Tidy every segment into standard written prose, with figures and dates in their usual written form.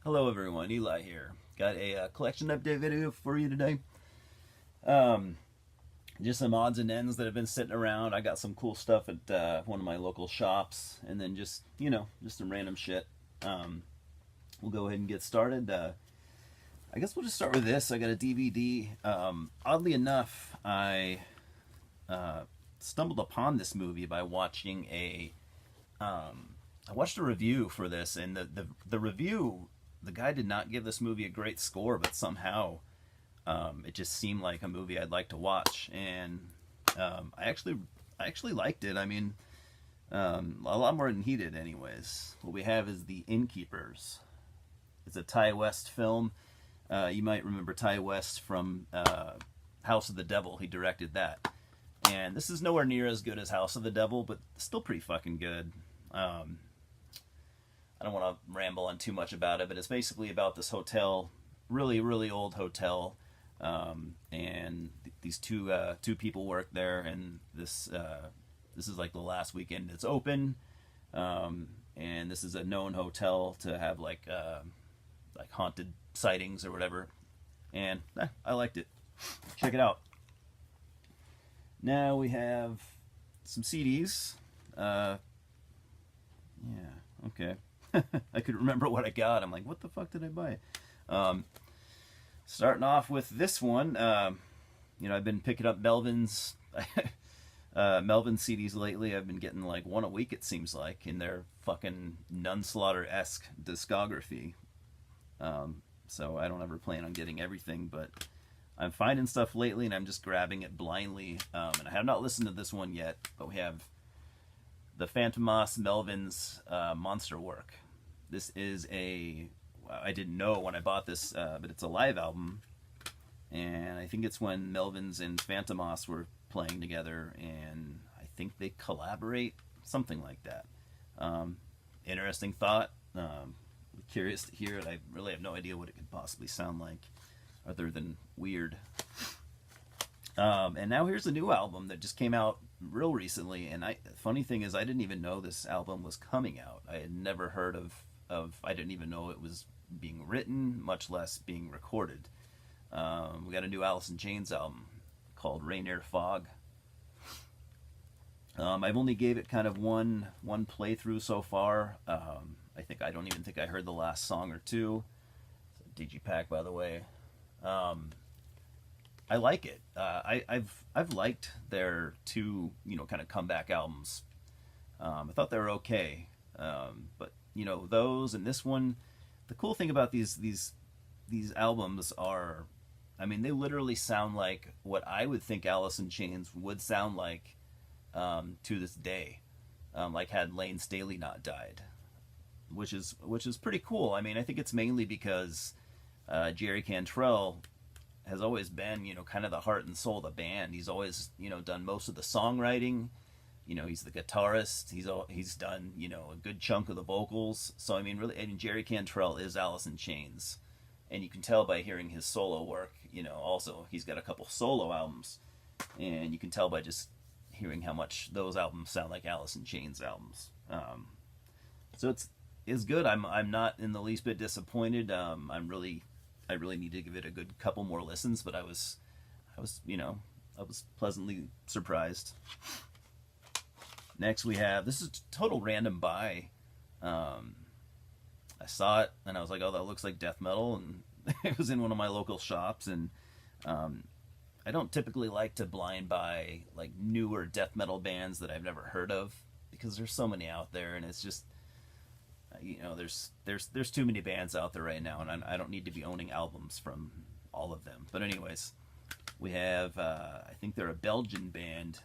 Hello everyone, Eli here. Got a collection update video for you today. Um, just some odds and ends that have been sitting around. I got some cool stuff at one of my local shops, and then just some random shit. Um, we'll go ahead and get started. I guess we'll just start with this. I got a DVD. Oddly enough, I stumbled upon this movie by watching I watched a review for this, and the review, the guy did not give this movie a great score, but somehow it just seemed like a movie I'd like to watch, and I actually liked it. I mean, a lot more than he did, anyways. What we have is The Innkeepers. It's a Ty West film. You might remember Ty West from House of the Devil. He directed that, and this is nowhere near as good as House of the Devil, but still pretty fucking good. I don't want to ramble on too much about it, but it's basically about this hotel, really, really old hotel, and these two people work there, and this is like the last weekend it's open, and this is a known hotel to have like haunted sightings or whatever, and I liked it. Check it out. Now we have some CDs. Yeah, okay. I could remember what I got. I'm like, what the fuck did I buy? Starting off with this one. I've been picking up Melvin's Melvin CDs lately. I've been getting like one a week, it seems like, in their fucking Nunslaughter-esque discography. So I don't ever plan on getting everything, but I'm finding stuff lately, and I'm just grabbing it blindly. And I have not listened to this one yet, but we have the Phantomas Melvin's Monster Work. This is I didn't know when I bought this, but it's a live album, and I think it's when Melvins and Phantomas were playing together, and I think they collaborate, something like that. Interesting thought. Curious to hear it. I really have no idea what it could possibly sound like, other than weird. And now here's a new album that just came out real recently, and funny thing is, I didn't even know this album was coming out. I had never heard of I didn't even know it was being written, much less being recorded. We got a new Alice in Chains album called Rainier Fog. I've only gave it kind of one playthrough so far. I don't even think I heard the last song or two. It's a digipack, by the way. I like it. I've liked their two kind of comeback albums. I thought they were okay, but those and this one. The cool thing about these albums are, I mean, they literally sound like what I would think Alice in Chains would sound like to this day, like had Lane Staley not died, which is pretty cool. I mean, I think it's mainly because Jerry Cantrell has always been, kind of the heart and soul of the band. He's always, done most of the songwriting. He's the guitarist. He's done, a good chunk of the vocals. So, I mean, really, Jerry Cantrell is Alice in Chains. And you can tell by hearing his solo work, also, he's got a couple solo albums. And you can tell by just hearing how much those albums sound like Alice in Chains albums. So it's good. I'm not in the least bit disappointed. I really need to give it a good couple more listens, but I was pleasantly surprised. Next we have, this is total random buy. I saw it and I was like, oh, that looks like death metal, and it was in one of my local shops, and I don't typically like to blind buy like newer death metal bands that I've never heard of, because there's so many out there, and it's just there's too many bands out there right now, and I don't need to be owning albums from all of them. But anyways, we have I think they're a Belgian band.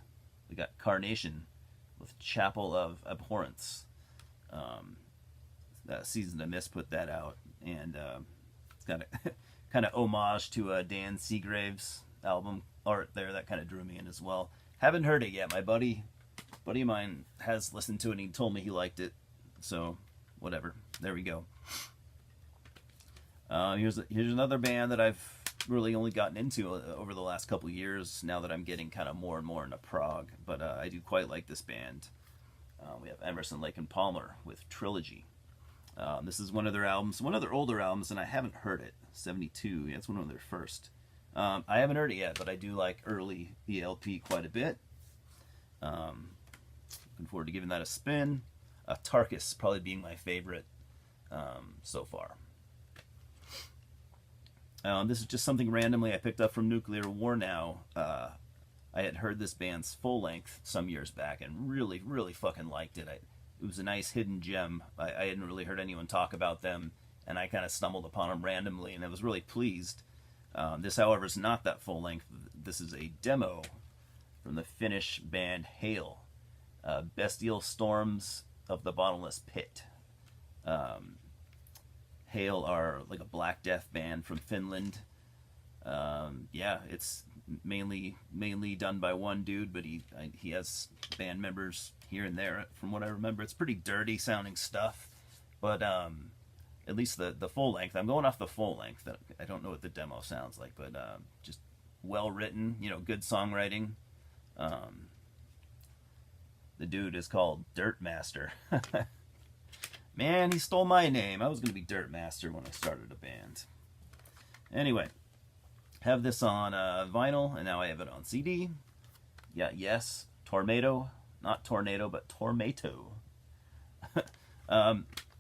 We got Carnation with Chapel of Abhorrence. Season of Mist put that out, and it's got a kind of homage to Dan Seagrave's album art there. That kind of drew me in as well. Haven't heard it yet. My buddy of mine has listened to it, and he told me he liked it, so whatever. There we go. Here's another band that I've really only gotten into over the last couple years, now that I'm getting kind of more and more into prog, but I do quite like this band. We have Emerson, Lake and Palmer with Trilogy. This is one of their albums, one of their older albums, and I haven't heard it. 72, yeah, it's one of their first. I haven't heard it yet, but I do like early ELP quite a bit. Looking forward to giving that a spin. Tarkus probably being my favorite so far. This is just something randomly I picked up from Nuclear War Now. I had heard this band's full length some years back and really, really fucking liked it. It was a nice hidden gem. I hadn't really heard anyone talk about them, and I kind of stumbled upon them randomly, and I was really pleased. This, however, is not that full length. This is a demo from the Finnish band Hail. Bestial Storms of the Bottomless Pit. Hail are like a Black Death band from Finland. Yeah, it's mainly done by one dude, but he has band members here and there. From what I remember, it's pretty dirty sounding stuff, but at least the full length. I'm going off the full length. I don't know what the demo sounds like, but just well written. Good songwriting. The dude is called Dirt Master. Man, he stole my name. I was going to be Dirt Master when I started a band. Anyway, have this on vinyl, and now I have it on CD. Yeah, yes, Tornado. Not Tornado, but Tormato.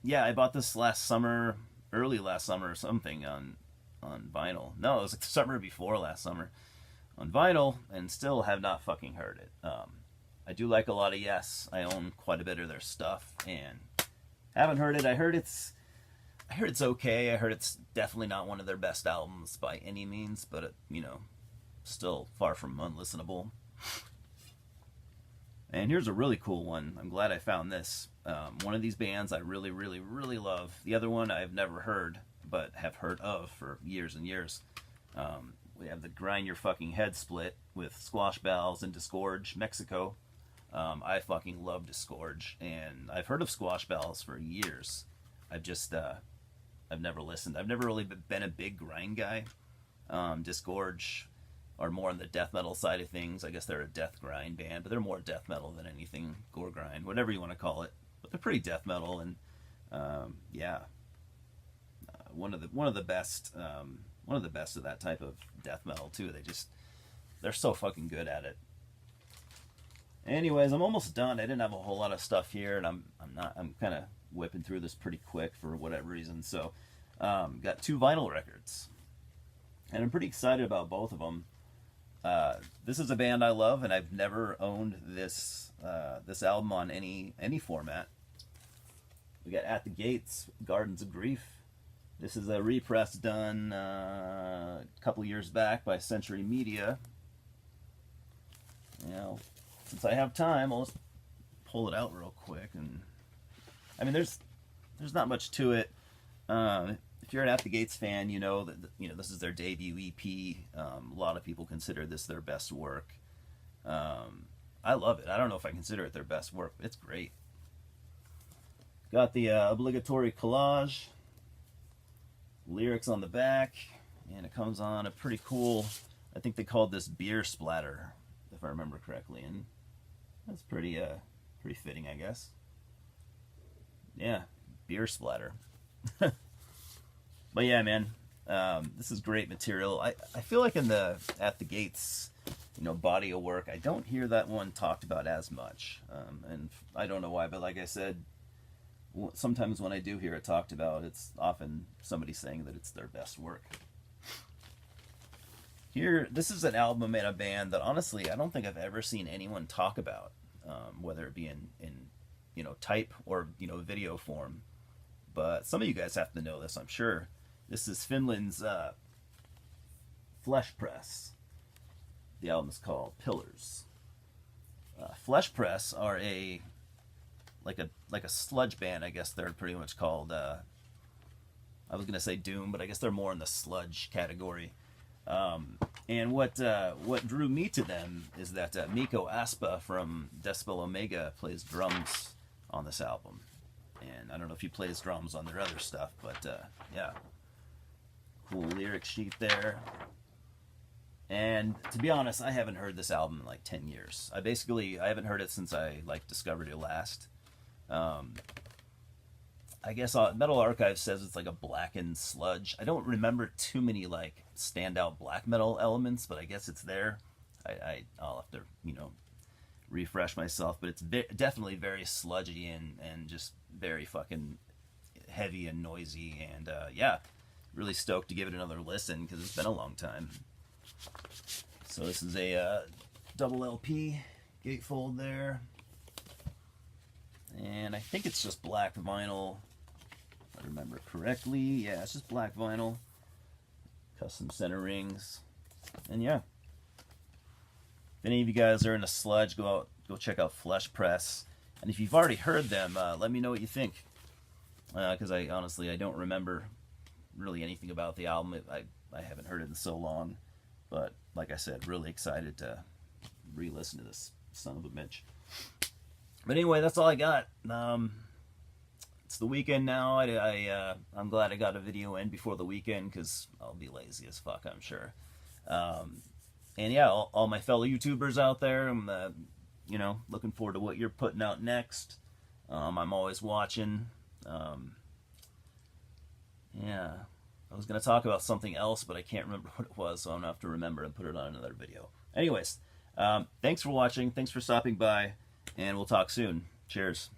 Yeah, I bought this last summer, early last summer or something on vinyl. No, it was like the summer before last summer on vinyl, and still have not fucking heard it. I do like a lot of Yes. I own quite a bit of their stuff, and haven't heard it. I heard it's okay. I heard it's definitely not one of their best albums by any means, but still far from unlistenable. And here's a really cool one. I'm glad I found this. One of these bands I really, really, really love. The other one I've never heard, but have heard of for years and years. We have the Grind Your Fucking Head split with Squash Bells and Disgorge, Mexico. I fucking love Disgorge, and I've heard of Squash Bells for years. I've never listened. I've never really been a big grind guy. Disgorge are more on the death metal side of things. I guess they're a death grind band, but they're more death metal than anything gore grind, whatever you want to call it. But they're pretty death metal, and yeah, one of the best. One of the best of that type of death metal too. They're so fucking good at it. Anyways, I'm almost done. I didn't have a whole lot of stuff here, and I'm kind of whipping through this pretty quick for whatever reason. So, got 2 vinyl records, and I'm pretty excited about both of them. This is a band I love, and I've never owned this album on any format. We got At the Gates, Gardens of Grief. This is a repress done a couple years back by Century Media. Since I have time, I'll just pull it out real quick. And I mean, there's not much to it. If you're an At the Gates fan, you know that this is their debut EP. A lot of people consider this their best work. I love it. I don't know if I consider it their best work, but it's great. Got the obligatory collage. Lyrics on the back, and it comes on a pretty cool, I think they called this beer splatter, if I remember correctly, and that's pretty fitting, I guess. Yeah, beer splatter. But yeah, man, this is great material. I feel like in the At the Gates, body of work, I don't hear that one talked about as much, and I don't know why, but like I said, sometimes when I do hear it talked about, it's often somebody saying that it's their best work. Here, this is an album and a band that honestly I don't think I've ever seen anyone talk about, whether it be in type or video form. But some of you guys have to know this, I'm sure. This is Finland's Flesh Press. The album is called Pillars. Flesh Press are like a sludge band, I guess they're pretty much called. I was gonna say doom, but I guess they're more in the sludge category. And what drew me to them is that Mikko Aspa from Decibel Omega plays drums on this album, and I don't know if he plays drums on their other stuff, but yeah, cool lyric sheet there. And to be honest, I haven't heard this album in like 10 years. I haven't heard it since I discovered it last. I guess Metal Archive says it's like a blackened sludge. I don't remember too many like standout black metal elements, but I guess it's there. I'll have to refresh myself, but it's definitely very sludgy and just very fucking heavy and noisy. And yeah, really stoked to give it another listen because it's been a long time. So this is a double LP gatefold there, and I think it's just black vinyl. If I remember correctly, yeah, it's just black vinyl, custom center rings, and yeah. If any of you guys are in a sludge, go check out Flesh Press. And if you've already heard them, let me know what you think. Because I honestly don't remember really anything about the album. I haven't heard it in so long. But like I said, really excited to re-listen to this son of a bitch. But anyway, that's all I got. It's the weekend now. I'm glad I got a video in before the weekend because I'll be lazy as fuck, I'm sure. And yeah, all my fellow YouTubers out there, I'm looking forward to what you're putting out next. I'm always watching. Yeah, I was going to talk about something else, but I can't remember what it was, so I'm going to have to remember and put it on another video. Anyways, thanks for watching. Thanks for stopping by, and we'll talk soon. Cheers.